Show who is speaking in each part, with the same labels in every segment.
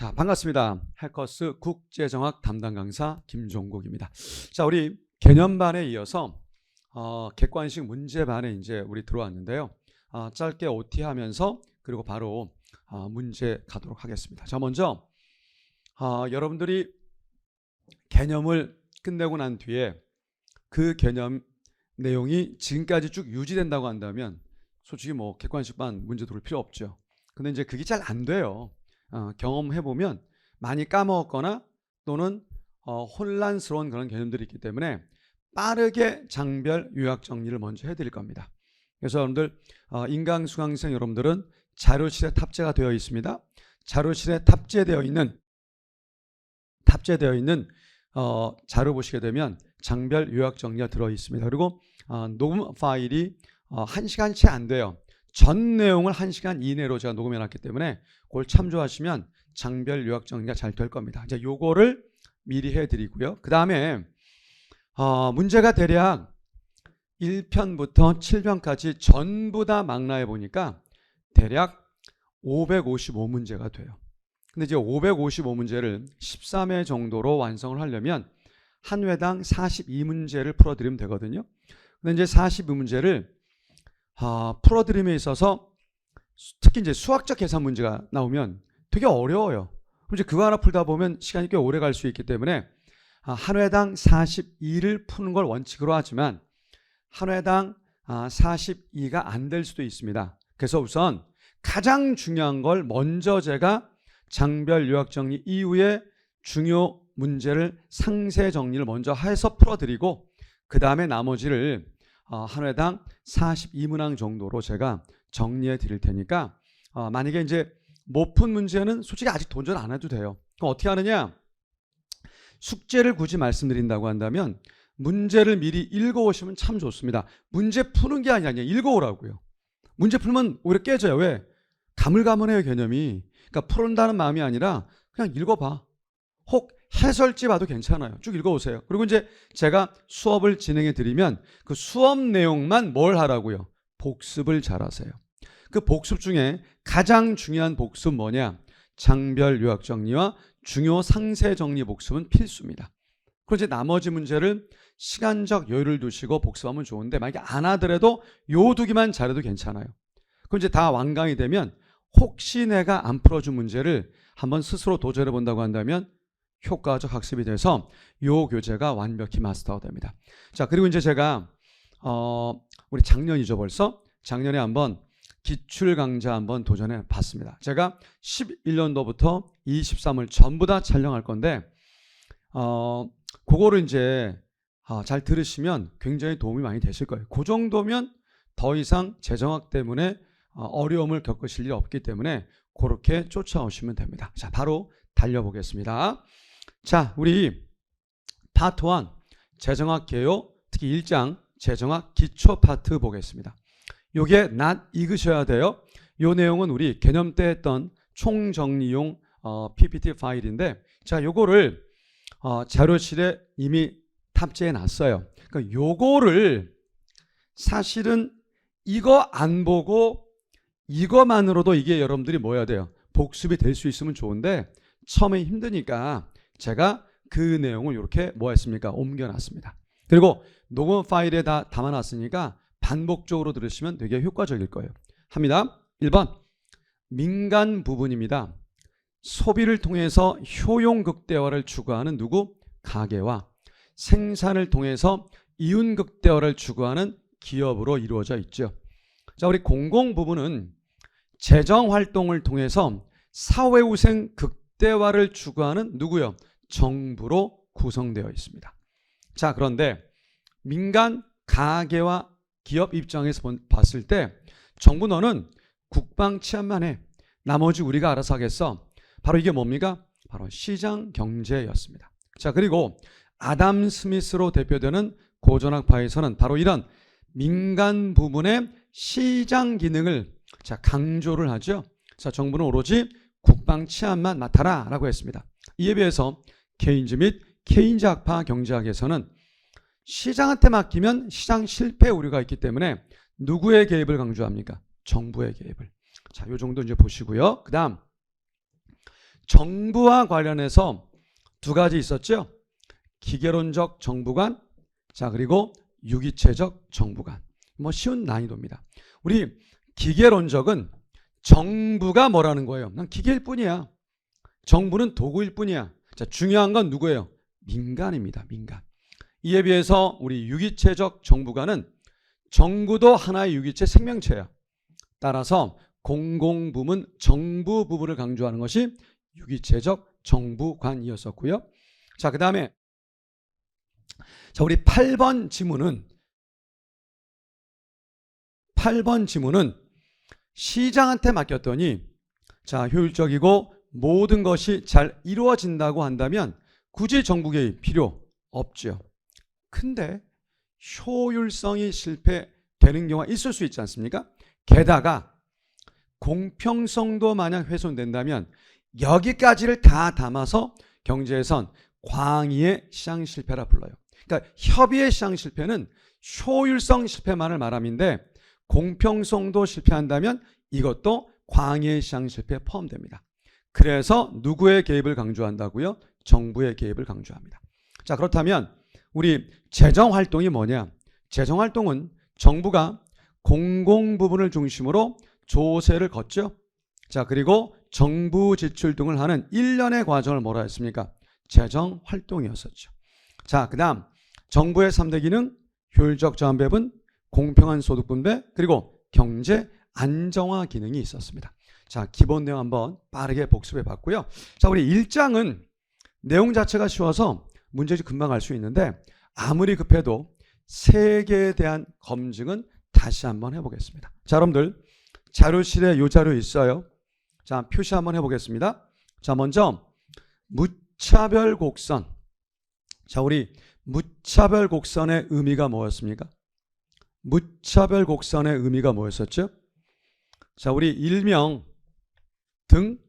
Speaker 1: 자, 반갑습니다. 해커스 국제정학 담당 강사 김종국입니다. 자, 우리 개념반에 이어서 객관식 문제반에 이제 우리 들어왔는데요. 짧게 OT하면서 그리고 바로 문제 가도록 하겠습니다. 자, 먼저 여러분들이 개념을 끝내고 난 뒤에 그 개념 내용이 지금까지 쭉 유지된다고 한다면 솔직히 뭐 객관식반 문제 들을 필요 없죠. 근데 이제 그게 잘 안 돼요. 경험해보면 많이 까먹었거나 또는 혼란스러운 그런 개념들이 있기 때문에 빠르게 장별 요약 정리를 먼저 해드릴 겁니다. 그래서 여러분들 인강수강생 여러분들은 자료실에 탑재가 되어 있습니다. 자료실에 탑재되어 있는 자료 보시게 되면 장별 요약 정리가 들어 있습니다. 그리고 녹음 파일이 1시간 채 안 돼요. 전 내용을 1시간 이내로 제가 녹음해 놨기 때문에 그걸 참조하시면 장별 요약 정리가 잘 될 겁니다. 이제 요거를 미리 해드리고요. 그 다음에 문제가 대략 1편부터 7편까지 전부 다 망라해 보니까 대략 555문제가 돼요. 근데 이제 555문제를 13회 정도로 완성을 하려면 한 회당 42문제를 풀어드리면 되거든요. 근데 이제 42문제를 풀어드림에 있어서 특히 이제 수학적 계산 문제가 나오면 되게 어려워요. 그럼 이제 그거 하나 풀다 보면 시간이 꽤 오래 갈 수 있기 때문에 한 회당 42를 푸는 걸 원칙으로 하지만 한 회당 42가 안 될 수도 있습니다. 그래서 우선 가장 중요한 걸 먼저 제가 장별 요약 정리 이후에 중요 문제를 상세 정리를 먼저 해서 풀어드리고 그 다음에 나머지를 한 회당 42문항 정도로 제가 정리해 드릴 테니까 만약에 이제 못 푼 문제는 솔직히 아직 도전 안 해도 돼요. 그럼 어떻게 하느냐? 숙제를 굳이 말씀드린다고 한다면 문제를 미리 읽어오시면 참 좋습니다. 문제 푸는 게 아니라 읽어오라고요. 문제 풀면 오히려 깨져요. 왜? 가물가물해요, 개념이. 그러니까 푸른다는 마음이 아니라 그냥 읽어봐. 혹 해설지 봐도 괜찮아요. 쭉 읽어오세요. 그리고 이제 제가 수업을 진행해 드리면 그 수업 내용만 뭘 하라고요? 복습을 잘하세요. 그 복습 중에 가장 중요한 복습 뭐냐? 장별 요약 정리와 중요 상세 정리 복습은 필수입니다. 그리고 이제 나머지 문제를 시간적 여유를 두시고 복습하면 좋은데 만약에 안 하더라도 요 두 개만 잘해도 괜찮아요. 그럼 이제 다 완강이 되면 혹시 내가 안 풀어준 문제를 한번 스스로 도전해 본다고 한다면 효과적 학습이 돼서 요 교재가 완벽히 마스터가 됩니다. 자, 그리고 이제 제가 우리 작년이죠 벌써. 작년에 한번 기출 강좌 한번 도전해 봤습니다. 제가 11년도부터 23을 전부 다 촬영할 건데 그거를 이제 잘 들으시면 굉장히 도움이 많이 되실 거예요. 그 정도면 더 이상 재정학 때문에 어려움을 겪으실 일 없기 때문에 그렇게 쫓아오시면 됩니다. 자, 바로 달려보겠습니다. 자, 우리 파트 1 재정학 개요 특히 1장 재정학 기초 파트 보겠습니다. 요게 not 읽으셔야 돼요. 요 내용은 우리 개념 때 했던 총정리용 PPT 파일인데 자, 요거를 자료실에 이미 탑재해 놨어요. 그러니까 요거를 사실은 이거 안 보고 이거만으로도 이게 여러분들이 뭐 해야 돼요? 복습이 될 수 있으면 좋은데 처음에 힘드니까 제가 그 내용을 이렇게 뭐 했습니까? 옮겨놨습니다. 그리고 녹음 파일에 다 담아놨으니까 반복적으로 들으시면 되게 효과적일 거예요. 합니다. 1번 민간 부분입니다. 소비를 통해서 효용 극대화를 추구하는 누구? 가계와 생산을 통해서 이윤 극대화를 추구하는 기업으로 이루어져 있죠. 자, 우리 공공 부분은 재정 활동을 통해서 사회후생 극대화를 추구하는 누구요? 정부로 구성되어 있습니다. 자, 그런데 민간 가계와 기업 입장에서 봤을 때 정부 너는 국방 치안만 해. 나머지 우리가 알아서 하겠어. 바로 이게 뭡니까? 바로 시장 경제였습니다. 자, 그리고 아담 스미스로 대표되는 고전학파에서는 바로 이런 민간 부분의 시장 기능을 강조를 하죠. 자, 정부는 오로지 국방 치안만 맡아라 라고 했습니다. 이에 비해서 케인즈 및 케인즈 학파 경제학에서는 시장한테 맡기면 시장 실패 우려가 있기 때문에 누구의 개입을 강조합니까? 정부의 개입을. 자, 요 정도 이제 보시고요. 그 다음 정부와 관련해서 두 가지 있었죠. 기계론적 정부관, 자 그리고 유기체적 정부관. 뭐 쉬운 난이도입니다. 우리 기계론적은 정부가 뭐라는 거예요? 난 기계일 뿐이야. 정부는 도구일 뿐이야. 자, 중요한 건 누구예요? 민간입니다. 민간. 이에 비해서 우리 유기체적 정부관은 정부도 하나의 유기체 생명체야. 따라서 공공부문, 정부 부분을 강조하는 것이 유기체적 정부관이었었고요. 자, 그 다음에 자, 우리 8번 지문은 시장한테 맡겼더니 자, 효율적이고 모든 것이 잘 이루어진다고 한다면 굳이 정부 개입 필요 없죠. 근데 효율성이 실패되는 경우가 있을 수 있지 않습니까? 게다가 공평성도 만약 훼손된다면 여기까지를 다 담아서 경제에선 광의의 시장 실패라 불러요. 그러니까 협의의 시장 실패는 효율성 실패만을 말함인데 공평성도 실패한다면 이것도 광의의 시장 실패에 포함됩니다. 그래서 누구의 개입을 강조한다고요? 정부의 개입을 강조합니다. 자, 그렇다면 우리 재정활동이 뭐냐? 재정활동은 정부가 공공 부분을 중심으로 조세를 걷죠. 자, 그리고 정부 지출 등을 하는 일련의 과정을 뭐라 했습니까? 재정활동이었었죠. 자, 그 다음 정부의 3대 기능, 효율적 자원 배분, 공평한 소득 분배, 그리고 경제 안정화 기능이 있었습니다. 자, 기본 내용 한번 빠르게 복습해 봤고요. 자, 우리 1장은 내용 자체가 쉬워서 문제집 금방 알 수 있는데 아무리 급해도 세계에 대한 검증은 다시 한번 해보겠습니다. 자, 여러분들 자료실에 이 자료 있어요. 자, 표시 한번 해보겠습니다. 자, 먼저 무차별 곡선. 자, 우리 무차별 곡선의 의미가 뭐였습니까? 무차별 곡선의 의미가 뭐였었죠? 자, 우리 일명 등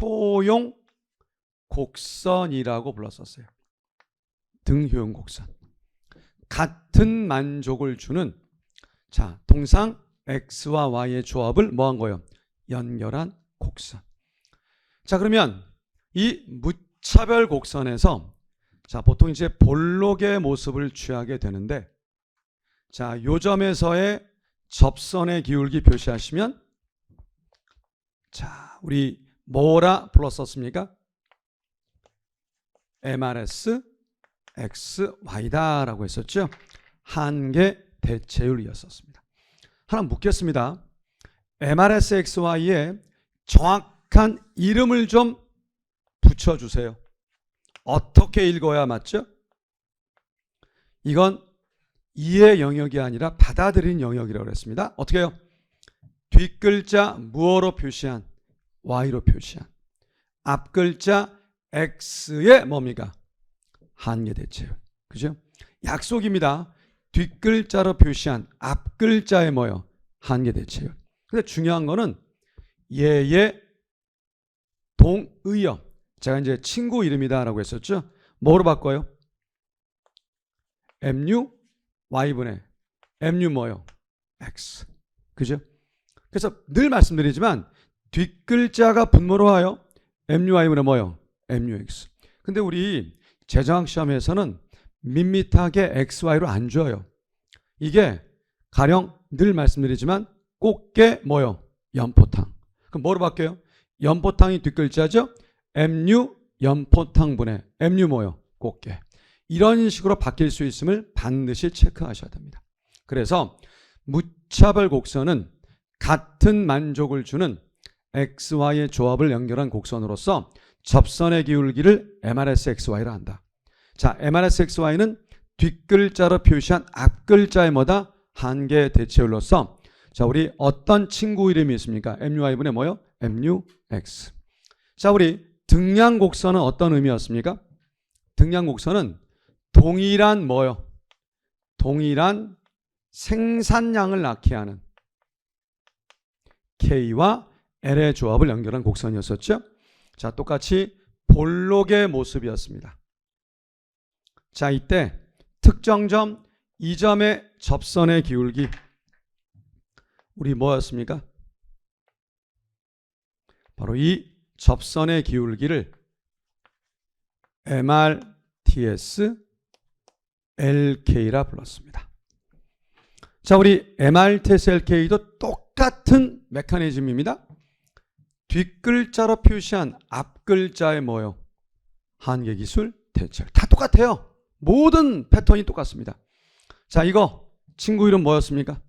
Speaker 1: 효용 곡선이라고 불렀었어요. 등 효용 곡선. 같은 만족을 주는 자, 통상 X와 Y의 조합을 뭐 한 거예요? 연결한 곡선. 자, 그러면 이 무차별 곡선에서 자, 보통 이제 볼록의 모습을 취하게 되는데 자, 요 점에서의 접선의 기울기 표시하시면 자, 우리 뭐라 불렀었습니까? MRS XY다라고 했었죠. 한계 대체율이었습니다. 하나 묻겠습니다. MRS XY에 정확한 이름을 좀 붙여주세요. 어떻게 읽어야 맞죠? 이건 이해 영역이 아니라 받아들인 영역이라고 했습니다. 어떻게 해요? 뒷글자 무어로 표시한 Y로 표시한 앞글자 X의 뭡니까? 한계 대체율. 그죠? 약속입니다. 뒷글자로 표시한 앞글자의 뭐요? 한계 대체율. 근데 중요한 거는 얘의 동의어. 제가 이제 친구 이름이다라고 했었죠. 뭐로 바꿔요? MU Y분의 MU 뭐요? X. 그죠? 그래서 늘 말씀드리지만 뒷글자가 분모로 와요. MU Y분의 뭐요? MU X. 근데 우리 재정학 시험에서는 밋밋하게 XY로 안 줘요. 이게 가령 늘 말씀드리지만 꽃게 뭐요? 연포탕. 그럼 뭐로 바뀌어요? 연포탕이 뒷글자죠? MU 연포탕분의 MU 뭐요? 꽃게. 이런 식으로 바뀔 수 있음을 반드시 체크하셔야 됩니다. 그래서 무차별 곡선은 같은 만족을 주는 XY의 조합을 연결한 곡선으로서 접선의 기울기를 MRSXY라 한다. 자, MRSXY는 뒷글자로 표시한 앞글자의 뭐다? 한계 대체율로서 자, 우리 어떤 친구 이름이 있습니까? MUY분의 뭐요? MUX. 자, 우리 등량곡선은 어떤 의미였습니까? 등량곡선은 동일한 뭐요? 동일한 생산량을 낳게 하는 K와 L의 조합을 연결한 곡선이었었죠. 자, 똑같이 볼록의 모습이었습니다. 자, 이때 특정 점, 이 점의 접선의 기울기 우리 뭐였습니까? 바로 이 접선의 기울기를 MRTS LK라 불렀습니다. 자, 우리 MRTS LK도 똑같은 메커니즘입니다. 뒷글자로 표시한 앞글자의 뭐요? 한계기술 대칭. 다 똑같아요. 모든 패턴이 똑같습니다. 자, 이거 친구 이름 뭐였습니까?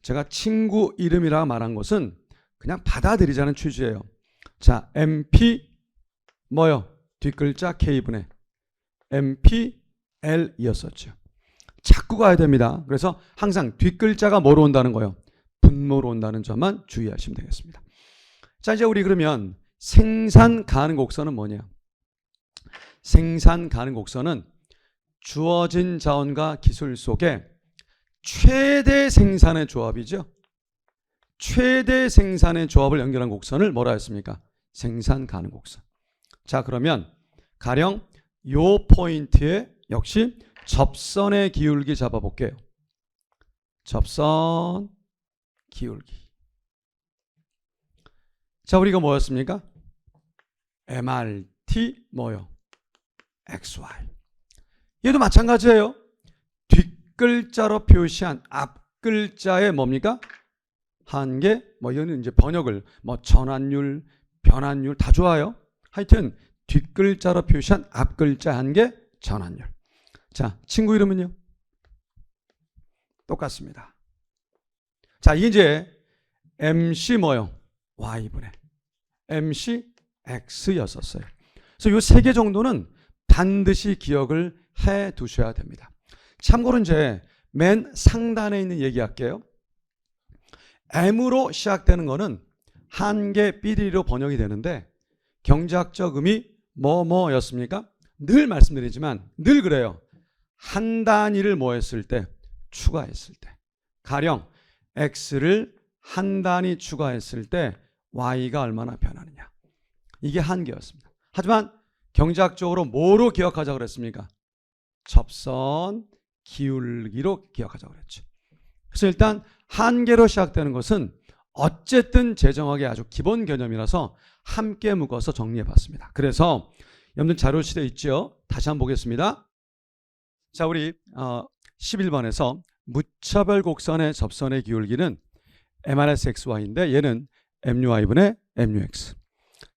Speaker 1: 제가 친구 이름이라고 말한 것은 그냥 받아들이자는 취지예요. 자, MP 뭐요? 뒷글자 K분의 MPL이었었죠. 자꾸 가야 됩니다. 그래서 항상 뒷글자가 뭐로 온다는 거예요? 분모로 온다는 점만 주의하시면 되겠습니다. 자, 이제 우리 그러면 생산 가능 곡선은 뭐냐? 생산 가능 곡선은 주어진 자원과 기술 속에 최대 생산의 조합이죠. 최대 생산의 조합을 연결한 곡선을 뭐라 했습니까? 생산 가능 곡선. 자, 그러면 가령 요 포인트에 역시 접선의 기울기 잡아볼게요. 접선 기울기. 자, 우리 이거 뭐였습니까? MRT 뭐요? XY. 얘도 마찬가지예요. 뒷글자로 표시한 앞글자의 뭡니까? 한계, 뭐 이거는 이제 번역을 뭐 전환율, 변환율 다 좋아요. 하여튼 뒷글자로 표시한 앞글자 한계, 전환율. 자, 친구 이름은요? 똑같습니다. 자, 이게 이제 MC 뭐요? Y분의 MC X였었어요. 그래서 이 세 개 정도는 반드시 기억을 해 두셔야 됩니다. 참고로 이제 맨 상단에 있는 얘기할게요. M으로 시작되는 거는 한계 삐리로 번역이 되는데 경제학적 의미 뭐였습니까? 늘 말씀드리지만 늘 그래요. 한 단위를 뭐 했을 때? 추가했을 때. 가령 X를 한 단위 추가했을 때 Y가 얼마나 변하느냐. 이게 한계였습니다. 하지만 경제학적으로 뭐로 기억하자고 그랬습니까? 접선 기울기로 기억하자고 그랬죠. 그래서 일단 한계로 시작되는 것은 어쨌든 재정학의 아주 기본 개념이라서 함께 묶어서 정리해 봤습니다. 그래서 여러분들 자료 시대 있죠? 다시 한번 보겠습니다. 자, 우리 11번에서 무차별 곡선의 접선의 기울기는 MRSXY인데 얘는 MUY분의 MUX.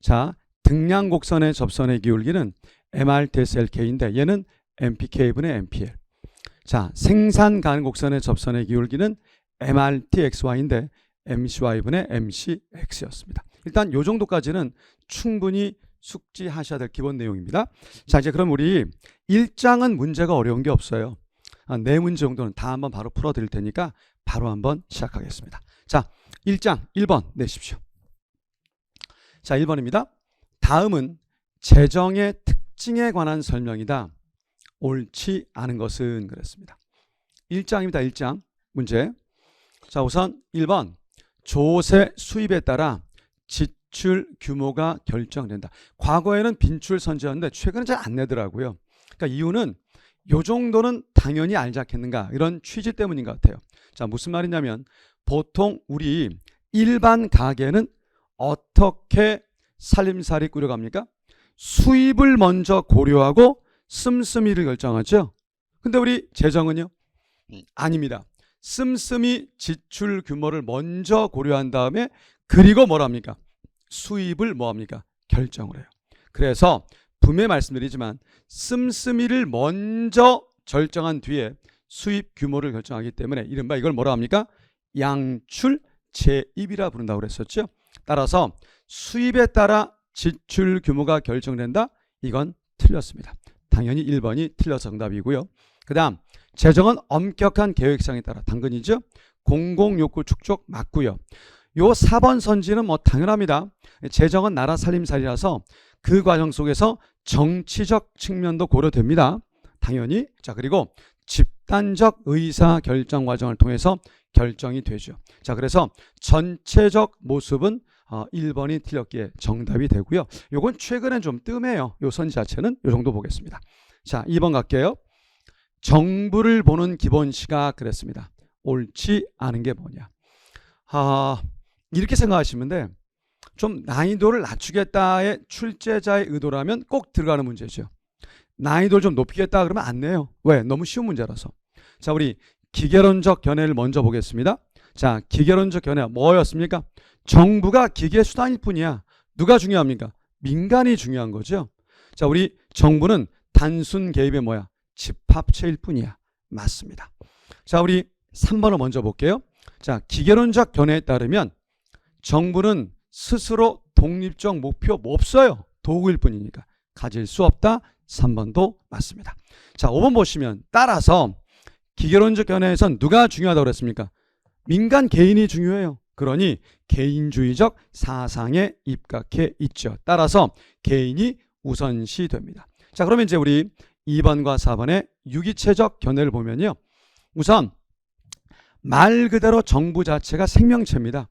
Speaker 1: 자, 등량 곡선의 접선의 기울기는 MRTSLK인데 얘는 MPK분의 MPL. 자, 생산 가능 곡선의 접선의 기울기는 MRTXY인데 MCY분의 MCX였습니다. 일단 요 정도까지는 충분히 숙지하셔야 될 기본 내용입니다. 자, 이제 그럼 우리 1장은 문제가 어려운 게 없어요. 네 문제 정도는 다 한번 바로 풀어드릴 테니까 바로 한번 시작하겠습니다. 자, 1장 1번 내십시오. 자, 1번입니다. 다음은 재정의 특징에 관한 설명이다. 옳지 않은 것은 그랬습니다. 1장입니다. 1장 문제. 자, 우선 1번 조세 수입에 따라 지출 규모가 결정된다. 과거에는 빈출 선지였는데 최근에 잘 안 내더라고요. 그러니까 이유는 요 정도는 당연히 알지 않겠는가 이런 취지 때문인 것 같아요. 자, 무슨 말이냐면 보통 우리 일반 가게는 어떻게 살림살이 꾸려갑니까? 수입을 먼저 고려하고 씀씀이를 결정하죠. 근데 우리 재정은요? 아닙니다. 씀씀이 지출 규모를 먼저 고려한 다음에 그리고 뭐랍니까? 수입을 뭐합니까? 결정을 해요. 그래서 분명히 말씀드리지만 씀씀이를 먼저 결정한 뒤에 수입 규모를 결정하기 때문에 이른바 이걸 뭐라 합니까? 양출 재입이라 부른다고 그랬었죠. 따라서 수입에 따라 지출 규모가 결정된다? 이건 틀렸습니다. 당연히 1번이 틀려서 정답이고요. 그 다음 재정은 엄격한 계획상에 따라 당근이죠. 공공욕구 축적 맞고요. 요 4번 선지는 뭐 당연합니다. 재정은 나라 살림살이라서 그 과정 속에서 정치적 측면도 고려됩니다. 당연히. 자, 그리고 집단적 의사 결정 과정을 통해서 결정이 되죠. 자, 그래서 전체적 모습은 1번이 틀렸기에 정답이 되고요. 요건 최근엔 좀 뜸해요. 요 선지 자체는 요 정도 보겠습니다. 자, 2번 갈게요. 정부를 보는 기본 시각 그랬습니다. 옳지 않은 게 뭐냐. 이렇게 생각하시면 돼. 좀 난이도를 낮추겠다의 출제자의 의도라면 꼭 들어가는 문제죠. 난이도를 좀 높이겠다 그러면 안 내요. 왜? 너무 쉬운 문제라서. 자, 우리 기계론적 견해를 먼저 보겠습니다. 자, 기계론적 견해 뭐였습니까? 정부가 기계 수단일 뿐이야. 누가 중요합니까? 민간이 중요한 거죠. 자, 우리 정부는 단순 개입의 뭐야? 집합체일 뿐이야. 맞습니다. 자, 우리 3번을 먼저 볼게요. 자, 기계론적 견해에 따르면 정부는 스스로 독립적 목표 뭐 없어요. 도구일 뿐이니까 가질 수 없다. 3번도 맞습니다. 자, 5번 보시면 따라서 기계론적 견해에선 누가 중요하다고 그랬습니까? 민간 개인이 중요해요. 그러니 개인주의적 사상에 입각해 있죠. 따라서 개인이 우선시 됩니다. 자, 그러면 이제 우리 2번과 4번의 유기체적 견해를 보면요. 우선 말 그대로 정부 자체가 생명체입니다.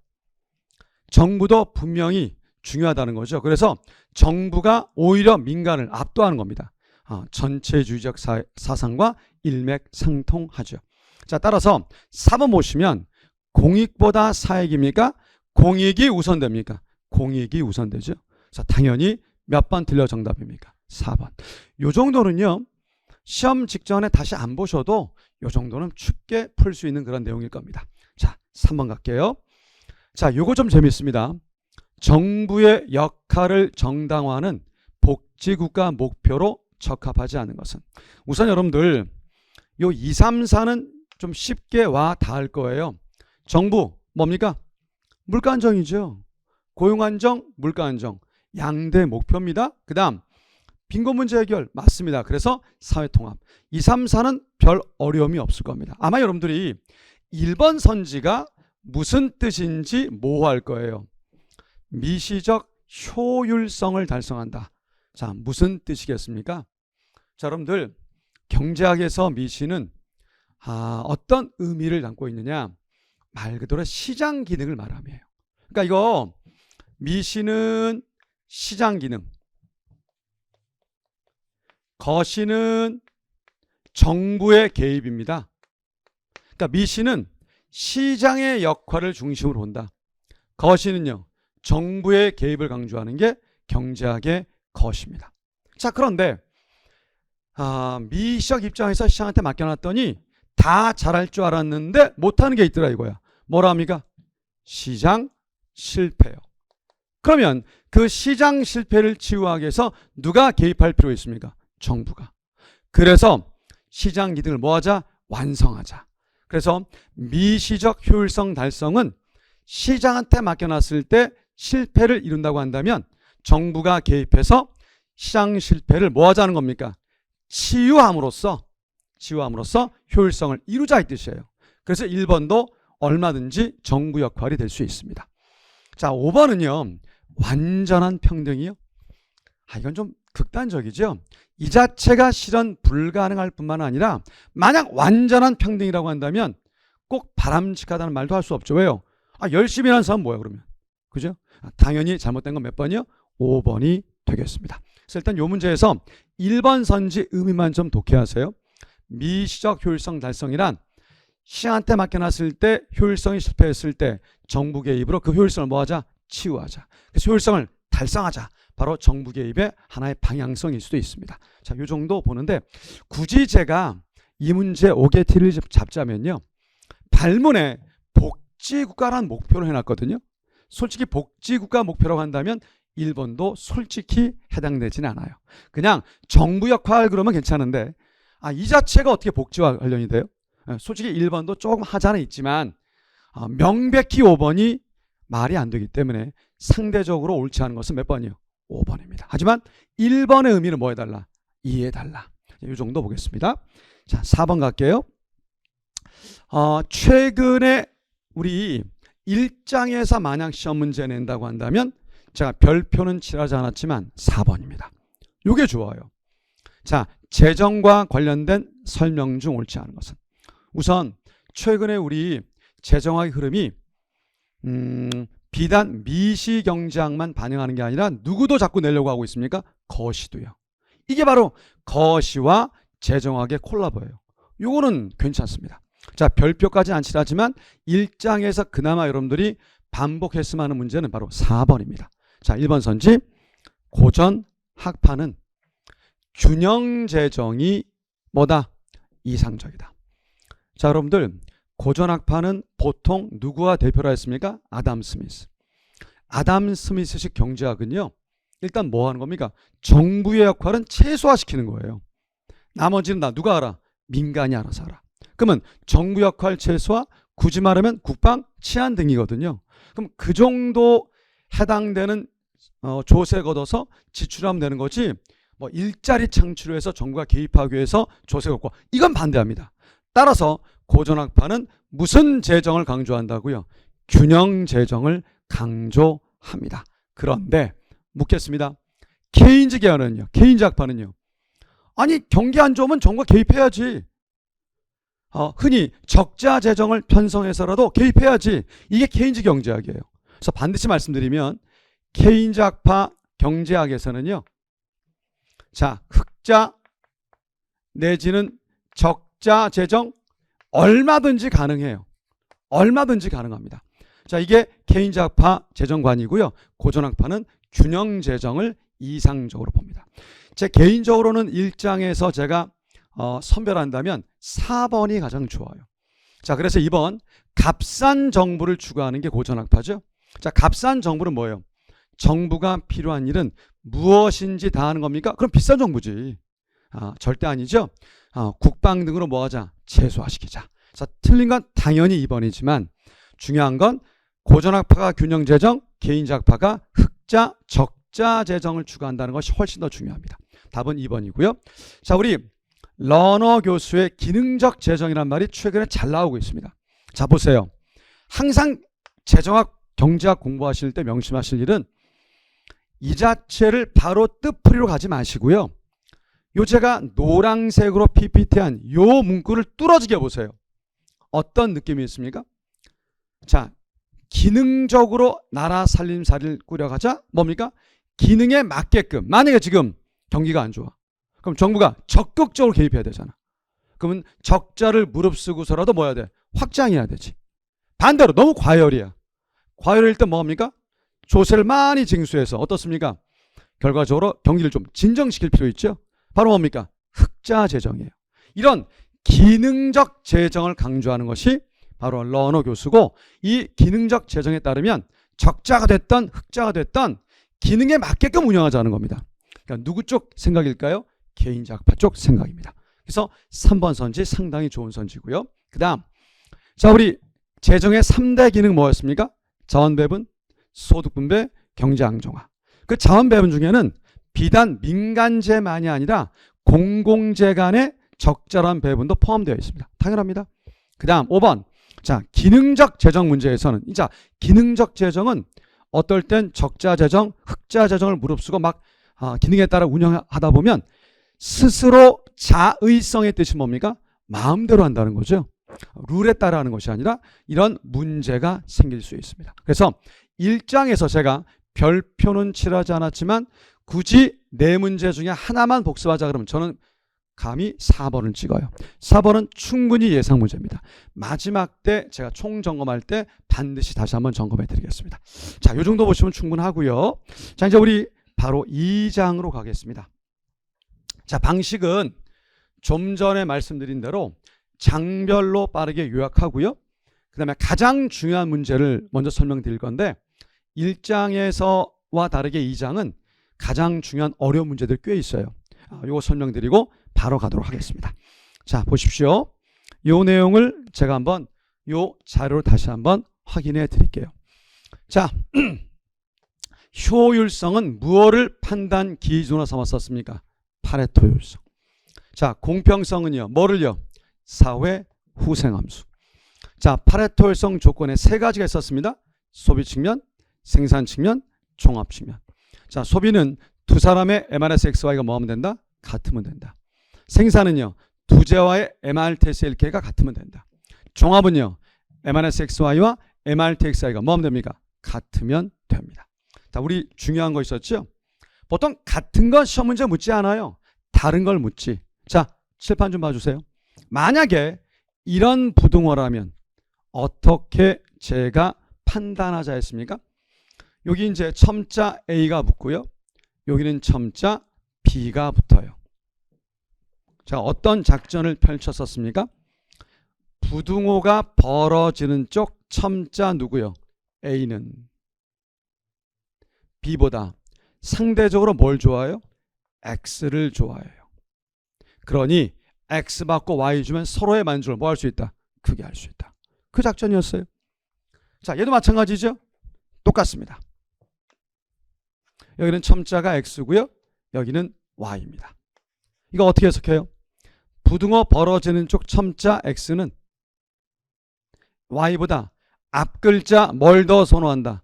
Speaker 1: 정부도 분명히 중요하다는 거죠. 그래서 정부가 오히려 민간을 압도하는 겁니다. 전체주의적 사상과 일맥상통하죠. 자, 따라서 4번 보시면 공익보다 사익입니까? 공익이 우선됩니까? 공익이 우선되죠. 자, 당연히 몇 번 틀려 정답입니까? 4번. 요 정도는요. 시험 직전에 다시 안 보셔도 요 정도는 쉽게 풀 수 있는 그런 내용일 겁니다. 자, 3번 갈게요. 자, 요거 좀 재밌습니다. 정부의 역할을 정당화하는 복지국가 목표로 적합하지 않은 것은. 우선 여러분들 요 2, 3, 4는 좀 쉽게 와 닿을 거예요. 정부 뭡니까? 물가 안정이죠. 고용 안정, 물가 안정. 양대 목표입니다. 그 다음 빈곤 문제 해결 맞습니다. 그래서 사회통합. 2, 3, 4는 별 어려움이 없을 겁니다. 아마 여러분들이 1번 선지가 무슨 뜻인지 모호할 거예요. 미시적 효율성을 달성한다. 자, 무슨 뜻이겠습니까? 자, 여러분들 경제학에서 미시는 어떤 의미를 담고 있느냐? 말 그대로 시장 기능을 말함이에요. 그러니까 이거 미시는 시장 기능, 거시는 정부의 개입입니다. 그러니까 미시는 시장의 역할을 중심으로 본다. 거시는요, 정부의 개입을 강조하는 게 경제학의 거시입니다. 자, 그런데 미시적 입장에서 시장한테 맡겨놨더니 다 잘할 줄 알았는데 못하는 게 있더라 이거야. 뭐라 합니까? 시장 실패요. 그러면 그 시장 실패를 치유하기 위해서 누가 개입할 필요가 있습니까? 정부가. 그래서 시장 기능을 뭐하자? 완성하자. 그래서 미시적 효율성 달성은 시장한테 맡겨놨을 때 실패를 이룬다고 한다면 정부가 개입해서 시장 실패를 뭐하자는 겁니까? 치유함으로써 효율성을 이루자 이 뜻이에요. 그래서 1번도 얼마든지 정부 역할이 될 수 있습니다. 자, 5번은요. 완전한 평등이요. 이건 좀 극단적이죠. 이 자체가 실현 불가능할 뿐만 아니라 만약 완전한 평등이라고 한다면 꼭 바람직하다는 말도 할 수 없죠. 왜요? 열심히 하는 사람은 뭐야 그러면? 그죠? 당연히 잘못된 건 몇 번이요? 5번이 되겠습니다. 그래서 일단 이 문제에서 1번 선지 의미만 좀 독해하세요. 미시적 효율성 달성이란 시장한테 맡겨놨을 때 효율성이 실패했을 때 정부 개입으로 그 효율성을 뭐하자? 치유하자. 그래서 효율성을 달성하자. 바로 정부 개입의 하나의 방향성일 수도 있습니다. 자, 이 정도 보는데 굳이 제가 이 문제 오게티를 잡자면요. 발문에 복지국가라는 목표를 해놨거든요. 솔직히 복지국가 목표라고 한다면 1번도 솔직히 해당되지는 않아요. 그냥 정부 역할 그러면 괜찮은데 이 자체가 어떻게 복지와 관련이 돼요? 솔직히 1번도 조금 하자는 있지만 명백히 5번이 말이 안 되기 때문에 상대적으로 옳지 않은 것은 몇 번이요? 5번입니다. 하지만 1번의 의미는 뭐에 달라? 2에 달라. 이 정도 보겠습니다. 자, 4번 갈게요. 최근에 우리 1장에서 만약 시험 문제 낸다고 한다면 제가 별표는 칠하지 않았지만 4번입니다. 이게 좋아요. 자, 재정과 관련된 설명 중 옳지 않은 것은 우선 최근에 우리 재정학의 흐름이 비단 미시경제학만 반영하는 게 아니라 누구도 자꾸 내려고 하고 있습니까? 거시도요. 이게 바로 거시와 재정학의 콜라보예요. 요거는 괜찮습니다. 자, 별표까지 안 칠하지만 1장에서 그나마 여러분들이 반복했으면 하는 문제는 바로 4번입니다. 자, 1번 선지. 고전 학파는 균형 재정이 뭐다? 이상적이다. 자, 여러분들 고전 학파는 보통 누구와 대표로 했습니까? 아담 스미스. 아담 스미스식 경제학은요, 일단 뭐 하는 겁니까? 정부의 역할은 최소화시키는 거예요. 나머지는 누가 알아? 민간이 알아서 알아. 그러면 정부 역할 최소화, 굳이 말하면 국방, 치안 등이거든요. 그럼 그 정도 해당되는 조세 걷어서 지출하면 되는 거지, 뭐 일자리 창출해서 정부가 개입하기 위해서 조세 걷고, 이건 반대합니다. 따라서 고전학파는 무슨 재정을 강조한다고요? 균형 재정을 강조합니다. 그런데 묻겠습니다. 케인즈 계열은요? 케인즈 학파는요? 아니, 경기 안 좋으면 정부가 개입해야지. 흔히 적자 재정을 편성해서라도 개입해야지. 이게 케인즈 경제학이에요. 그래서 반드시 말씀드리면 케인즈 학파 경제학에서는요, 자, 흑자 내지는 적자 재정 얼마든지 가능해요. 얼마든지 가능합니다. 자, 이게 케인즈 학파 재정관이고요. 고전 학파는 균형 재정을 이상적으로 봅니다. 제 개인적으로는 1장에서 제가 선별한다면 4번이 가장 좋아요. 자, 그래서 2번 값싼 정부를 추구하는 게 고전 학파죠. 자, 값싼 정부는 뭐예요? 정부가 필요한 일은 무엇인지 다 하는 겁니까? 그럼 비싼 정부지. 절대 아니죠. 국방 등으로 뭐 하자? 최소화시키자. 자, 틀린 건 당연히 2번이지만 중요한 건 고전 학파가 균형 재정, 개인적 학파가 흑자, 적자 재정을 추구한다는 것이 훨씬 더 중요합니다. 답은 2번이고요. 자, 우리 러너 교수의 기능적 재정이란 말이 최근에 잘 나오고 있습니다. 자, 보세요. 항상 재정학, 경제학 공부하실 때 명심하실 일은 이 자체를 바로 뜻풀이로 가지 마시고요. 요 제가 노란색으로 PPT한 요 문구를 뚫어지게 보세요. 어떤 느낌이 있습니까? 자, 기능적으로 나라 살림살이를 꾸려가자. 뭡니까? 기능에 맞게끔. 만약에 지금 경기가 안 좋아. 그럼 정부가 적극적으로 개입해야 되잖아. 그러면 적자를 무릅쓰고서라도 뭐 해야 돼? 확장해야 되지. 반대로 너무 과열이야. 과열일 때 뭐합니까? 조세를 많이 징수해서 어떻습니까? 결과적으로 경기를 좀 진정시킬 필요 있죠. 바로 뭡니까? 흑자 재정이에요. 이런 기능적 재정을 강조하는 것이 바로 러너 교수고, 이 기능적 재정에 따르면 적자가 됐던 흑자가 됐던 기능에 맞게끔 운영하자는 겁니다. 그러니까 누구 쪽 생각일까요? 개인적 학파 쪽 생각입니다. 그래서 3번 선지 상당히 좋은 선지고요. 그 다음, 자, 우리 재정의 3대 기능 뭐였습니까? 자원배분, 소득분배, 경제안정화. 그 자원배분 중에는 비단 민간재만이 아니라 공공재 간의 적절한 배분도 포함되어 있습니다. 당연합니다. 그 다음 5번. 자, 기능적 재정 문제에서는, 자, 기능적 재정은 어떨 땐 적자 재정, 흑자 재정을 무릅쓰고 막 기능에 따라 운영하다 보면 스스로 자의성의 뜻이 뭡니까? 마음대로 한다는 거죠. 룰에 따라 하는 것이 아니라 이런 문제가 생길 수 있습니다. 그래서 1장에서 제가 별표는 칠하지 않았지만 굳이 네 문제 중에 하나만 복습하자 그러면 저는 감히 4번을 찍어요. 4번은 충분히 예상 문제입니다. 마지막 때 제가 총점검할 때 반드시 다시 한번 점검해 드리겠습니다. 자, 이 정도 보시면 충분하고요. 자, 이제 우리 바로 2장으로 가겠습니다. 자, 방식은 좀 전에 말씀드린 대로 장별로 빠르게 요약하고요. 그 다음에 가장 중요한 문제를 먼저 설명드릴 건데, 1장에서와 다르게 2장은 가장 중요한 어려운 문제들이 꽤 있어요. 이거 설명드리고 바로 가도록 하겠습니다. 자, 보십시오. 이 내용을 제가 한번 이 자료로 다시 한번 확인해 드릴게요. 자, 효율성은 무엇을 판단 기준으로 삼았었습니까? 파레토 효율성. 자, 공평성은요, 뭐를요? 사회 후생함수. 자, 파레토 효율성 조건에 세 가지가 있었습니다. 소비 측면, 생산 측면, 종합 측면. 자, 소비는 두 사람의 MRSXY가 뭐하면 된다? 같으면 된다. 생산은요, 두 재화의 MRTSLK가 같으면 된다. 종합은요, MRSXY와 MRTXI가 뭐하면 됩니까? 같으면 됩니다. 자, 우리 중요한 거 있었죠? 보통 같은 건 시험 문제 묻지 않아요. 다른 걸 묻지. 자, 칠판 좀 봐주세요. 만약에 이런 부등호라면 어떻게 제가 판단하자 했습니까? 여기 이제 첨자 A가 붙고요. 여기는 첨자 B가 붙어요. 자, 어떤 작전을 펼쳤었습니까? 부등호가 벌어지는 쪽 첨자 누구요? A는 B보다 상대적으로 뭘 좋아해요? X를 좋아해요. 그러니 X 받고 Y 주면 서로의 만족을 뭐 할 수 있다? 크게 할 수 있다. 그 작전이었어요. 자, 얘도 마찬가지죠? 똑같습니다. 여기는 첨자가 X고요. 여기는 Y입니다. 이거 어떻게 해석해요? 부등호 벌어지는 쪽 첨자 X는 Y보다 앞글자 뭘 더 선호한다?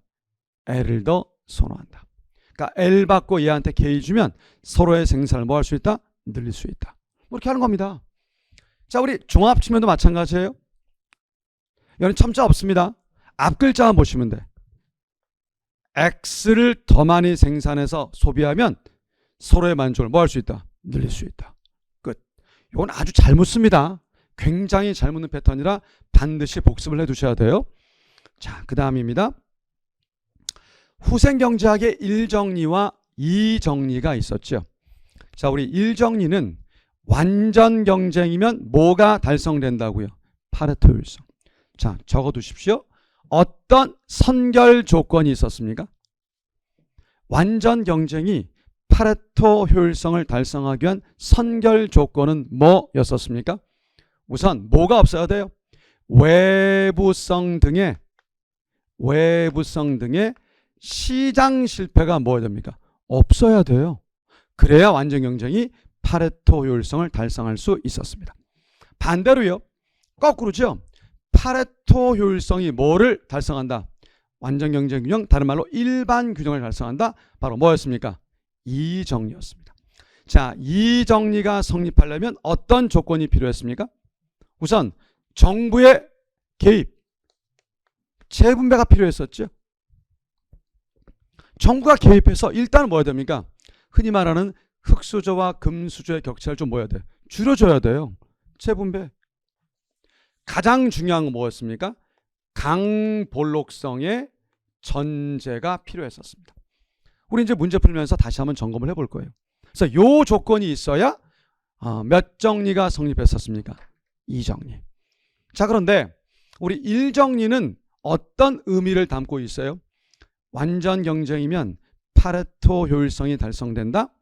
Speaker 1: L을 더 선호한다. 그러니까 L 받고 얘한테 K 주면 서로의 생산을 뭐 할 수 있다? 늘릴 수 있다. 뭐 이렇게 하는 겁니다. 자, 우리 종합치면도 마찬가지예요. 여기는 첨자 없습니다. 앞글자만 보시면 돼. X를 더 많이 생산해서 소비하면 서로의 만족을 뭐 할 수 있다? 늘릴 수 있다. 끝. 이건 아주 잘 묻습니다. 굉장히 잘 묻는 패턴이라 반드시 복습을 해두셔야 돼요. 자, 그 다음입니다. 후생경제학의 1정리와 2정리가 있었죠. 자, 우리 1정리는 완전 경쟁이면 뭐가 달성된다고요? 파레토 효율성. 자, 적어두십시오. 어떤 선결 조건이 있었습니까? 완전 경쟁이 파레토 효율성을 달성하기 위한 선결 조건은 뭐였었습니까? 우선 뭐가 없어야 돼요? 외부성 등의 시장 실패가 뭐야 됩니까? 없어야 돼요. 그래야 완전 경쟁이 파레토 효율성을 달성할 수 있었습니다. 반대로요. 거꾸로죠. 파레토 효율성이 뭐를 달성한다? 완전 경쟁 균형, 다른 말로 일반 균형을 달성한다. 바로 뭐였습니까? 이정리였습니다. 자, 이정리가 성립하려면 어떤 조건이 필요했습니까? 우선 정부의 개입, 재분배가 필요했었죠. 정부가 개입해서 일단 뭐야 됩니까? 흔히 말하는 흑수저와 금수저의 격차를 좀 뭐야 돼? 줄여줘야 돼요. 재분배. 가장 중요한 건 뭐였습니까? 강볼록성의 전제가 필요했었습니다. 우리 이제 문제 풀면서 다시 한번 점검을 해볼 거예요. 그래서 요 조건이 있어야 몇 정리가 성립했었습니까? 2정리. 자, 그런데 우리 1정리는 어떤 의미를 담고 있어요? 완전 경쟁이면 파레토 효율성이 달성된다.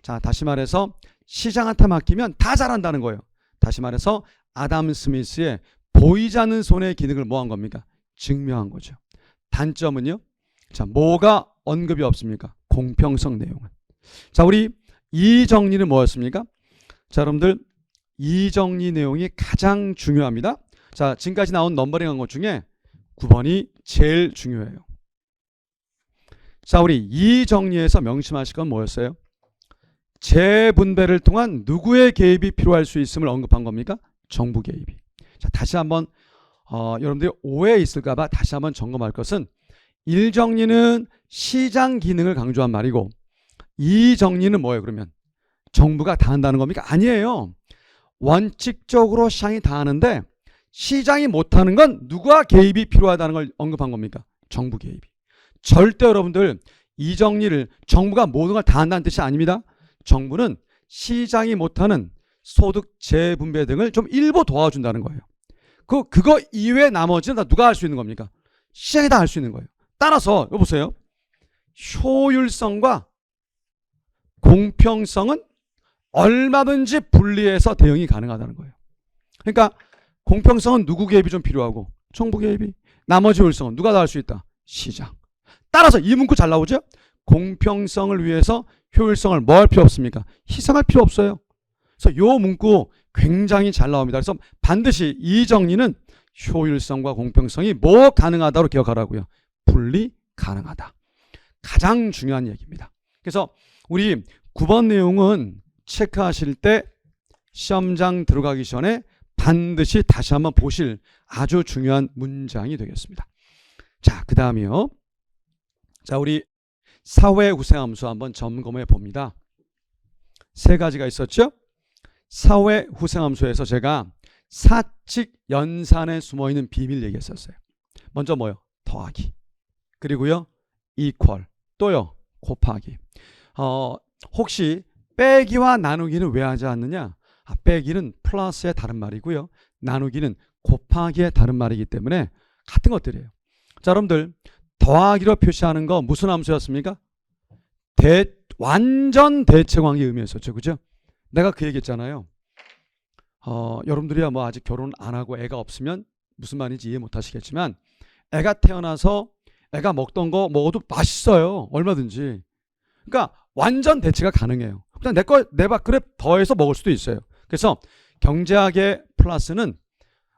Speaker 1: 자, 다시 말해서 시장한테 맡기면 다 잘한다는 거예요. 다시 말해서 아담 스미스의 보이지 않는 손의 기능을 뭐 한 겁니까? 증명한 거죠. 단점은요. 자, 뭐가 언급이 없습니까? 공평성 내용은. 자, 우리 이 정리는 뭐였습니까? 자, 여러분들 이 정리 내용이 가장 중요합니다. 자, 지금까지 나온 넘버링한 것 중에 9번이 제일 중요해요. 자, 우리 이 정리에서 명심하실 건 뭐였어요? 재분배를 통한 누구의 개입이 필요할 수 있음을 언급한 겁니까? 정부 개입이. 자, 다시 한번 여러분들이 오해 있을까봐 다시 한번 점검할 것은 1정리는 시장 기능을 강조한 말이고 2정리는 뭐예요? 그러면 정부가 다 한다는 겁니까? 아니에요. 원칙적으로 시장이 다 하는데 시장이 못하는 건 누가 개입이 필요하다는 걸 언급한 겁니까? 정부 개입이. 절대 여러분들 이 정리를 정부가 모든 걸 다 한다는 뜻이 아닙니다. 정부는 시장이 못하는 소득 재분배 등을 좀 일부 도와준다는 거예요. 그거 이외에 나머지는 다 누가 할 수 있는 겁니까? 시장이 다 할 수 있는 거예요. 따라서 여보세요. 효율성과 공평성은 얼마든지 분리해서 대응이 가능하다는 거예요. 그러니까 공평성은 누구 개입이 좀 필요하고 정부 개입이, 나머지 효율성은 누가 다 할 수 있다? 시장. 따라서 이 문구 잘 나오죠? 공평성을 위해서 효율성을 뭐 할 필요 없습니까? 희생할 필요 없어요. 그래서 이 문구 굉장히 잘 나옵니다. 그래서 반드시 이 정리는 효율성과 공평성이 뭐 가능하다로 기억하라고요. 분리 가능하다. 가장 중요한 얘기입니다. 그래서 우리 9번 내용은 체크하실 때 시험장 들어가기 전에 반드시 다시 한번 보실 아주 중요한 문장이 되겠습니다. 자, 그 다음이요. 자, 우리 사회후생함수 한번 점검해 봅니다. 세 가지가 있었죠? 사회후생함수에서 제가 사칙 연산에 숨어있는 비밀 얘기했었어요. 먼저 뭐요? 더하기. 그리고요, equal 또요 곱하기. 혹시 빼기와 나누기는 왜 하지 않느냐? 빼기는 플러스의 다른 말이고요. 나누기는 곱하기의 다른 말이기 때문에 같은 것들이에요. 자, 여러분들 더하기로 표시하는 거 무슨 함수였습니까? 완전 대체관계 의미였었죠. 그죠? 내가 그 얘기했잖아요. 여러분들이야 뭐 아직 결혼 안 하고 애가 없으면 무슨 말인지 이해 못 하시겠지만 애가 태어나서 애가 먹던 거 먹어도 맛있어요. 얼마든지. 그러니까 완전 대체가 가능해요. 그냥 내 밥그릇 더해서 먹을 수도 있어요. 그래서 경제학의 플러스는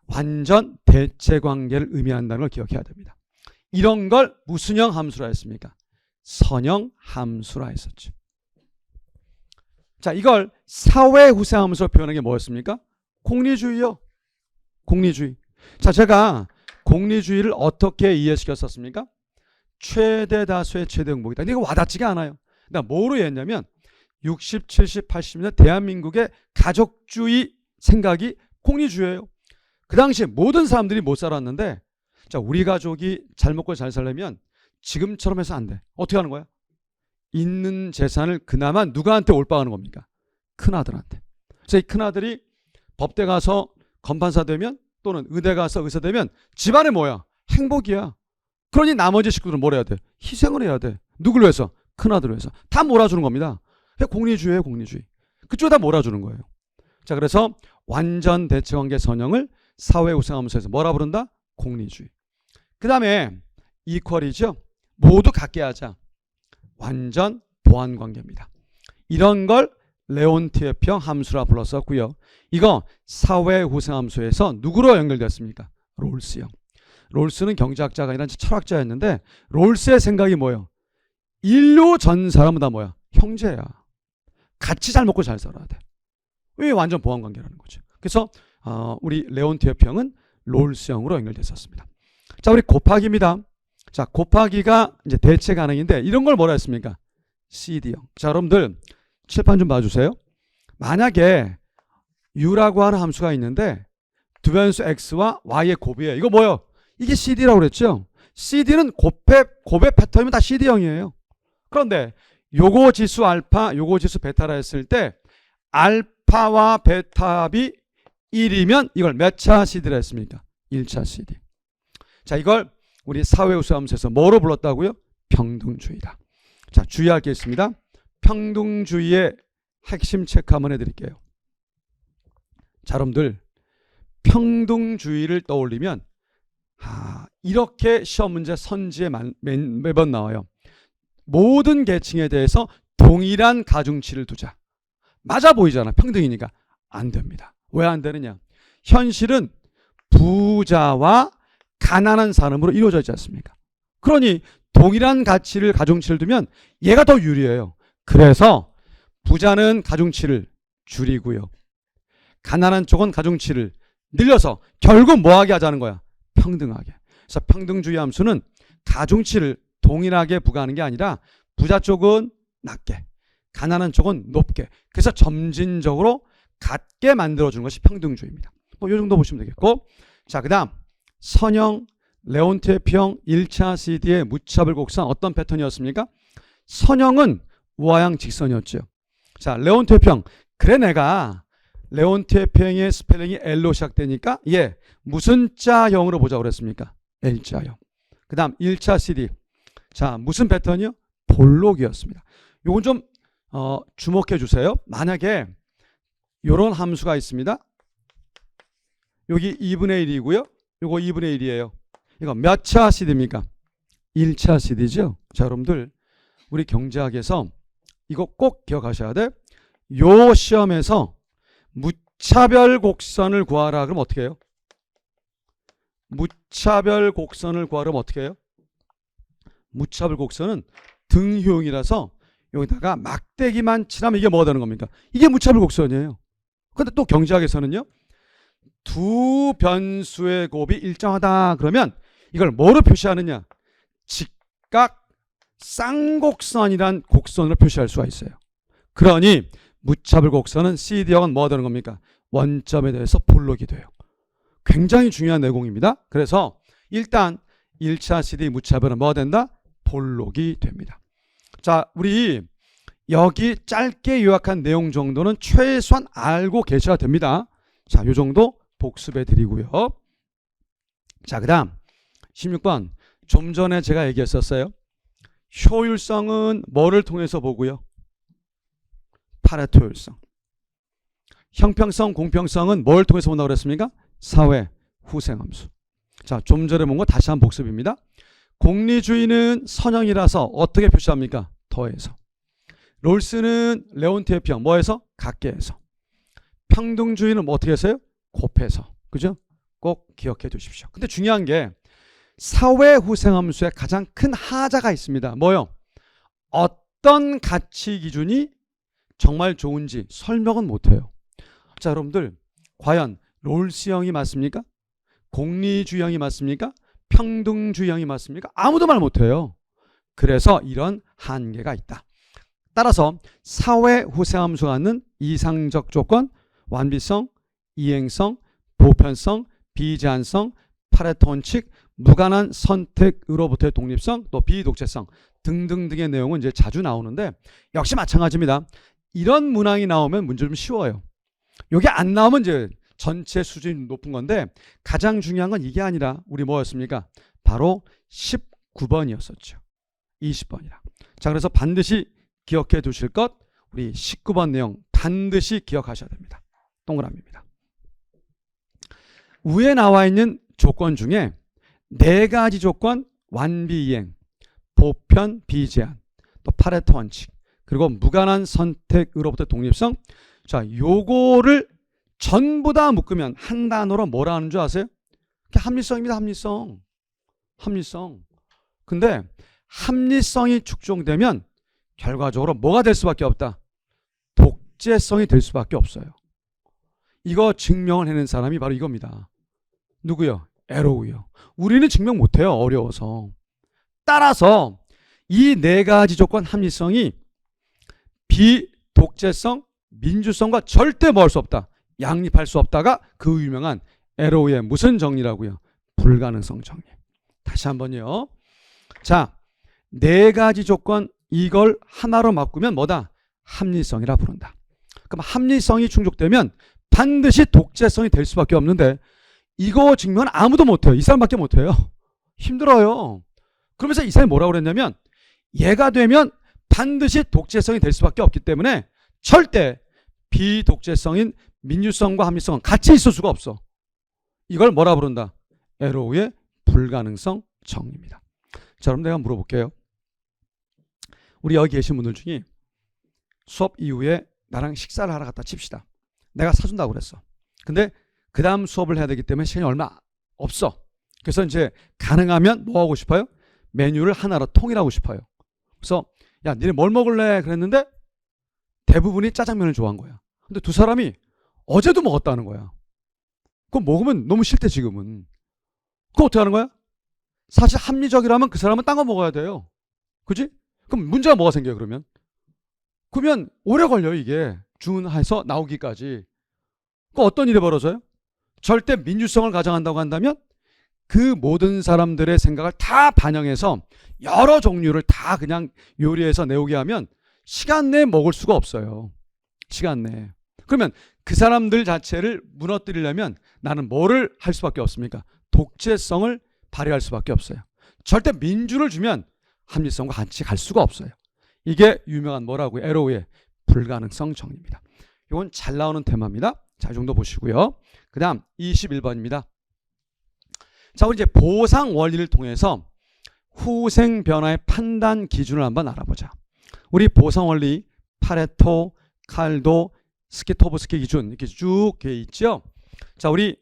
Speaker 1: 완전 대체 관계를 의미한다는 걸 기억해야 됩니다. 이런 걸 무슨 형 함수라 했습니까? 선형 함수라 했었죠. 자, 이걸 사회 후세 함수로 표현한 게 뭐였습니까? 공리주의요. 공리주의. 자, 제가 공리주의를 어떻게 이해시켰었습니까? 최대 다수의 최대 행복이다. 근데 이거 와닿지가 않아요. 나 뭐로 이해했냐면 60, 70, 80년 대한민국의 가족주의 생각이 공리주의예요. 그 당시에 모든 사람들이 못 살았는데 자, 우리 가족이 잘 먹고 잘 살려면 지금처럼 해서 안 돼. 어떻게 하는 거야? 있는 재산을 그나마 누구한테 올바하는 겁니까? 큰아들한테. 그래서 이 큰아들이 법대 가서 검판사 되면 또는 의대 가서 의사 되면 집안에 뭐야? 행복이야. 그러니 나머지 식구들은 뭘 해야 돼? 희생을 해야 돼. 누굴 위해서? 큰아들을 위해서. 다 몰아주는 겁니다. 공리주의예요, 공리주의. 그쪽에 다 몰아주는 거예요. 자, 그래서 완전 대체관계 선형을 사회 우상함수에서 뭐라 부른다? 공리주의. 그 다음에 이퀄이죠. 모두 같게 하자. 완전 보완관계입니다. 이런 걸 레온티에프형 함수라 불렀었고요. 이거 사회 우상함수에서 누구로 연결됐습니까? 롤스형. 롤스는 경제학자가 아니라 철학자였는데 롤스의 생각이 뭐예요? 인류 전 사람은 다 뭐야? 형제야. 같이 잘 먹고 잘 살아야 돼. 왜 완전 보완관계라는 거죠. 그래서 우리 레온티에프형은 롤스형으로 연결됐었습니다. 자, 우리 곱하기입니다. 자, 곱하기가 이제 대체 가능인데 이런 걸 뭐라 했습니까? CD형. 자, 여러분들 칠판 좀 봐주세요. 만약에 U라고 하는 함수가 있는데 두 변수 X와 Y의 곱이에요. 이거 뭐예요? 이게 CD라고 그랬죠? CD는 곱의 패턴이면 다 CD형이에요. 그런데 요거 지수 알파, 요거 지수 베타라 했을 때 알파와 베타 합이 1이면 이걸 몇 차 CD라 했습니까? 1차 CD. 자, 이걸 우리 사회우수함수에서 뭐로 불렀다고요? 평등주의다. 자, 주의할 게 있습니다. 평등주의의 핵심 체크 한번 해드릴게요. 자, 여러분들 평등주의를 떠올리면 이렇게 시험 문제 선지에 매번 나와요. 모든 계층에 대해서 동일한 가중치를 두자. 맞아 보이잖아. 평등이니까. 안 됩니다. 왜 안 되느냐? 현실은 부자와 가난한 사람으로 이루어져 있지 않습니까? 그러니 동일한 가중치를 두면 얘가 더 유리해요. 그래서 부자는 가중치를 줄이고요. 가난한 쪽은 가중치를 늘려서 결국 뭐하게 하자는 거야? 평등하게. 그래서 평등주의 함수는 가중치를 동일하게 부과하는 게 아니라 부자 쪽은 낮게, 가난한 쪽은 높게. 그래서 점진적으로 같게 만들어주는 것이 평등주의입니다. 뭐 이 정도 보시면 되겠고, 자, 그 다음 선형 레온티에프형 1차 CD의 무차별 곡선 어떤 패턴이었습니까? 선형은 우하향 직선이었죠. 자, 레온티에프형. 그래, 내가 레온티에프형의 스펠링이 L로 시작되니까 무슨 자형으로 보자고 그랬습니까? L자형. 그 다음 1차 CD. 자, 무슨 패턴이요? 볼록이었습니다. 요건 좀 주목해 주세요. 만약에 요런 함수가 있습니다. 여기 2분의 1이고요. 요거 2분의 1이에요. 이거 몇 차 CD입니까? 1차 CD죠. 자, 여러분들 우리 경제학에서 이거 꼭 기억하셔야 돼. 요 시험에서 무차별 곡선을 구하라 그러면 어떻게 해요? 무차별 곡선을 구하려면 어떻게 해요? 무차별 곡선은 등효용이라서 여기다가 막대기만 칠하면 이게 뭐가 되는 겁니까? 이게 무차별 곡선이에요. 근데 또 경제학에서는요, 두 변수의 곱이 일정하다 그러면 이걸 뭐로 표시하느냐? 직각 쌍곡선이란 곡선으로 표시할 수가 있어요. 그러니 무차별 곡선은 CD형은 뭐가 되는 겁니까? 원점에 대해서 볼록이 돼요. 굉장히 중요한 내공입니다. 그래서 일단 1차 CD 무차별은 뭐가 된다? 볼록이 됩니다. 자, 우리 여기 짧게 요약한 내용 정도는 최소한 알고 계셔야 됩니다. 자, 요 정도 복습해 드리고요. 자, 그 다음 16번. 좀 전에 제가 얘기했었어요. 효율성은 뭐를 통해서 보고요? 파레토 효율성. 형평성, 공평성은 뭘 통해서 본다고 그랬습니까? 사회 후생함수. 자, 좀 전에 본 거 다시 한번 복습입니다. 공리주의는 선형이라서 어떻게 표시합니까? 더해서. 롤스는 레온티의 뭐해서? 각계해서. 평등주의는 뭐 어떻게 했어요? 곱해서. 그죠? 꼭 기억해 두십시오. 근데 중요한 게 사회 후생함수의 가장 큰 하자가 있습니다. 뭐요? 어떤 가치 기준이 정말 좋은지 설명은 못해요. 자, 여러분들 과연 롤스형이 맞습니까? 공리주의형이 맞습니까? 평등주의형이 맞습니까? 아무도 말 못해요. 그래서 이런 한계가 있다. 따라서 사회 후생함수가 갖는 이상적 조건, 완비성, 이행성, 보편성, 비제한성, 파레토 원칙, 무관한 선택으로부터의 독립성, 또 비독재성 등등등의 내용은 이제 자주 나오는데 역시 마찬가지입니다. 이런 문항이 나오면 문제 좀 쉬워요. 이게 안 나오면 이제 전체 수준이 높은 건데 가장 중요한 건 이게 아니라 우리 뭐였습니까? 바로 19번이었었죠. 20번이라. 자, 그래서 반드시 기억해 두실 것, 우리 19번 내용 반드시 기억하셔야 됩니다. 동그라미입니다. 위에 나와 있는 조건 중에 4가지 조건, 완비이행, 보편, 비제한, 또 파레토 원칙, 그리고 무관한 선택으로부터 독립성. 자, 요거를 전부 다 묶으면 한 단어로 뭐라 하는 줄 아세요? 합리성입니다. 합리성. 합리성. 근데 합리성이 축종되면 결과적으로 뭐가 될 수밖에 없다? 독재성이 될 수밖에 없어요. 이거 증명을 해낸 사람이 바로 이겁니다. 누구요? 에로우요. 우리는 증명 못해요. 어려워서. 따라서 이 4가지 조건 합리성이 비독재성, 민주성과 절대 뭐 할 수 없다. 양립할 수 없다가 그 유명한 에로우의 무슨 정리라고요? 불가능성 정리. 다시 한번요. 자, 4가지 조건 이걸 하나로 바꾸면 뭐다? 합리성이라 부른다. 그럼 합리성이 충족되면 반드시 독재성이 될 수밖에 없는데 이거 증명은 아무도 못해요. 이 사람밖에 못해요. 힘들어요. 그러면서 이 사람이 뭐라고 그랬냐면 얘가 되면 반드시 독재성이 될 수밖에 없기 때문에 절대 비독재성인 민주성과 합리성은 같이 있을 수가 없어. 이걸 뭐라 부른다? 에로우의 불가능성 정리입니다. 자, 그럼 내가 물어볼게요. 우리 여기 계신 분들 중에 수업 이후에 나랑 식사를 하러 갔다 칩시다. 내가 사준다고 그랬어. 근데 그 다음 수업을 해야 되기 때문에 시간이 얼마 없어. 그래서 이제 가능하면 뭐 하고 싶어요? 메뉴를 하나로 통일하고 싶어요. 그래서 야, 니네 뭘 먹을래? 그랬는데 대부분이 짜장면을 좋아한 거야. 근데 두 사람이 어제도 먹었다는 거야. 그거 먹으면 너무 싫대 지금은. 그거 어떻게 하는 거야? 사실 합리적이라면 그 사람은 딴 거 먹어야 돼요. 그지? 그럼 문제가 뭐가 생겨요 그러면? 그러면 오래 걸려요 이게. 주문해서 나오기까지. 그 어떤 일이 벌어져요? 절대 민주성을 가정한다고 한다면 그 모든 사람들의 생각을 다 반영해서 여러 종류를 다 그냥 요리해서 내오게 하면 시간 내에 먹을 수가 없어요. 시간 내에. 그러면 그 사람들 자체를 무너뜨리려면 나는 뭐를 할 수밖에 없습니까? 독재성을 발휘할 수밖에 없어요. 절대 민주를 주면 합리성과 같이 갈 수가 없어요. 이게 유명한 뭐라고요? 에로우의 불가능성 정리입니다. 이건 잘 나오는 테마입니다. 자, 이 정도 보시고요. 그 다음 21번입니다. 자, 우리 이제 보상 원리를 통해서 후생 변화의 판단 기준을 한번 알아보자. 우리 보상 원리 파레토, 칼도, 스키토브스키 기준 이렇게 쭉 돼 있죠. 자, 우리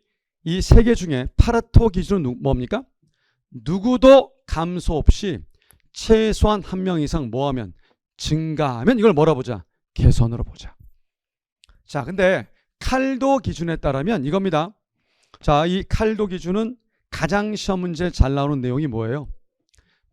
Speaker 1: 이 3개 중에 파레토 기준은 뭡니까? 누구도 감소 없이 최소한 한 명 이상 뭐하면 증가하면 이걸 뭐라 보자? 개선으로 보자. 자, 근데 칼도 기준에 따르면 이겁니다. 자, 이 칼도 기준은 가장 시험 문제 잘 나오는 내용이 뭐예요?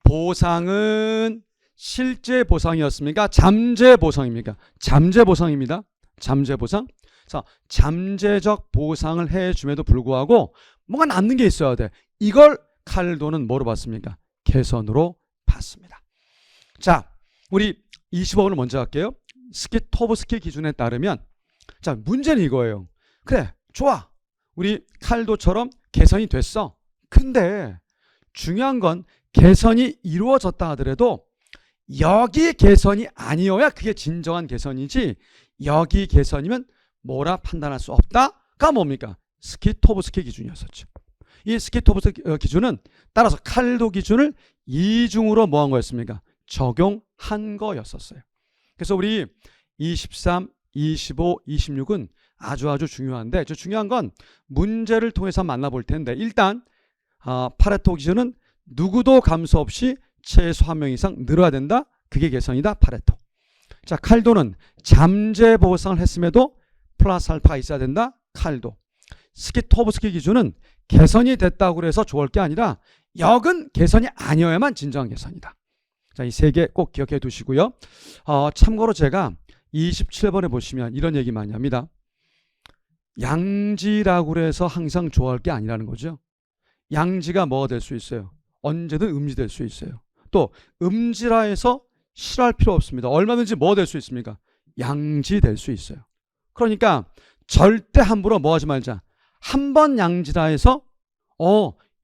Speaker 1: 보상은 실제 보상이었습니까? 잠재 보상입니까? 잠재 보상입니다. 잠재 보상. 자, 잠재적 보상을 해줌에도 불구하고 뭔가 남는 게 있어야 돼. 이걸 칼도는 뭐로 봤습니까? 개선으로 봤습니다. 자, 우리 20번을 먼저 할게요. 스키토브스키 기준에 따르면 자, 문제는 이거예요. 그래, 좋아. 우리 칼도처럼 개선이 됐어. 근데 중요한 건 개선이 이루어졌다 하더라도 여기 개선이 아니어야 그게 진정한 개선이지, 여기 개선이면 뭐라 판단할 수 없다가 뭡니까? 스키토브스키 기준이었었죠. 이 스키토브스키 기준은 따라서 칼도 기준을 이중으로 뭐한 거였습니까? 적용한 거였었어요. 그래서 우리 23, 25, 26은 아주 중요한데, 저 중요한 건 문제를 통해서 만나볼 텐데, 일단 파레토 기준은 누구도 감소 없이 최소 한 명 이상 늘어야 된다. 그게 개선이다. 파레토. 자, 칼도는 잠재 보상을 했음에도 플러스 알파가 있어야 된다. 칼도. 스키토브스키 기준은 개선이 됐다고 해서 좋을 게 아니라 역은 개선이 아니어야만 진정한 개선이다. 자, 이 세 개 꼭 기억해 두시고요. 참고로 제가 27번에 보시면 이런 얘기 많이 합니다. 양지라고 해서 항상 좋아할 게 아니라는 거죠. 양지가 뭐가 될 수 있어요? 언제든 음지 될 수 있어요. 또 음지라 해서 싫어할 필요 없습니다. 얼마든지 뭐 될 수 있습니까? 양지 될 수 있어요. 그러니까 절대 함부로 뭐 하지 말자. 한 번 양지라 해서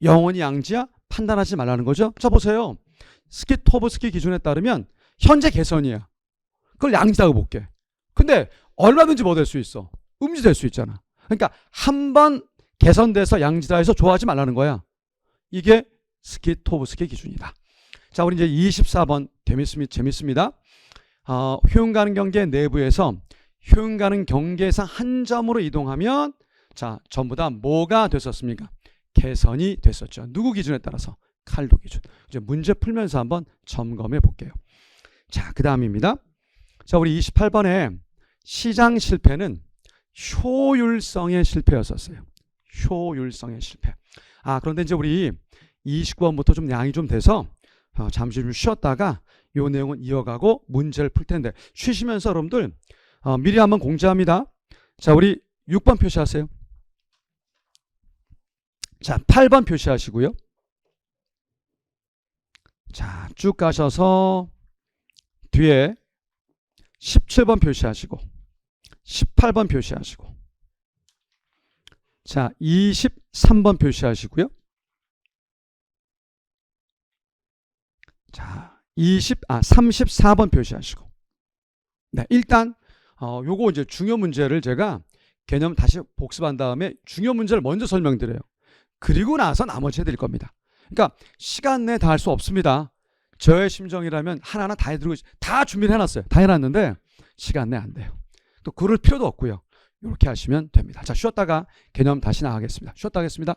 Speaker 1: 영원히 양지야? 판단하지 말라는 거죠. 자, 보세요. 스키토브스키 기준에 따르면 현재 개선이야. 그걸 양지라고 볼게. 근데 얼마든지 뭐 될 수 있어? 음지 될 수 있잖아. 그러니까 한 번 개선돼서 양지라 해서 좋아하지 말라는 거야. 이게 스키토브스키 기준이다. 자, 우리 이제 24번 재밌습니다. 효용 가능 경계 내부에서 효용 가능 경계상 한 점으로 이동하면 자, 전부 다 뭐가 됐었습니까? 개선이 됐었죠. 누구 기준에 따라서? 칼도 기준. 이제 문제 풀면서 한번 점검해 볼게요. 자, 그 다음입니다. 자, 우리 28번에 시장 실패는 효율성의 실패였었어요. 효율성의 실패. 그런데 이제 우리 29번부터 좀 양이 좀 돼서 잠시 좀 쉬었다가 이 내용은 이어가고 문제를 풀 텐데, 쉬시면서 여러분들 미리 한번 공지합니다. 자, 우리 6번 표시하세요. 자, 8번 표시하시고요. 자, 쭉 가셔서 뒤에 17번 표시하시고 18번 표시하시고, 자, 23번 표시하시고요. 자, 34번 표시하시고. 네, 일단 요거 이제 중요 문제를 제가 개념 다시 복습한 다음에 중요 문제를 먼저 설명드려요. 그리고 나서 나머지 해드릴 겁니다. 그러니까 시간 내에 다 할 수 없습니다. 저의 심정이라면 하나하나 다 해드리고, 다 준비를 해놨어요. 다 해놨는데 시간 내에 안 돼요. 또 그럴 필요도 없고요. 이렇게 하시면 됩니다. 자, 쉬었다가 개념 다시 나가겠습니다. 쉬었다 하겠습니다.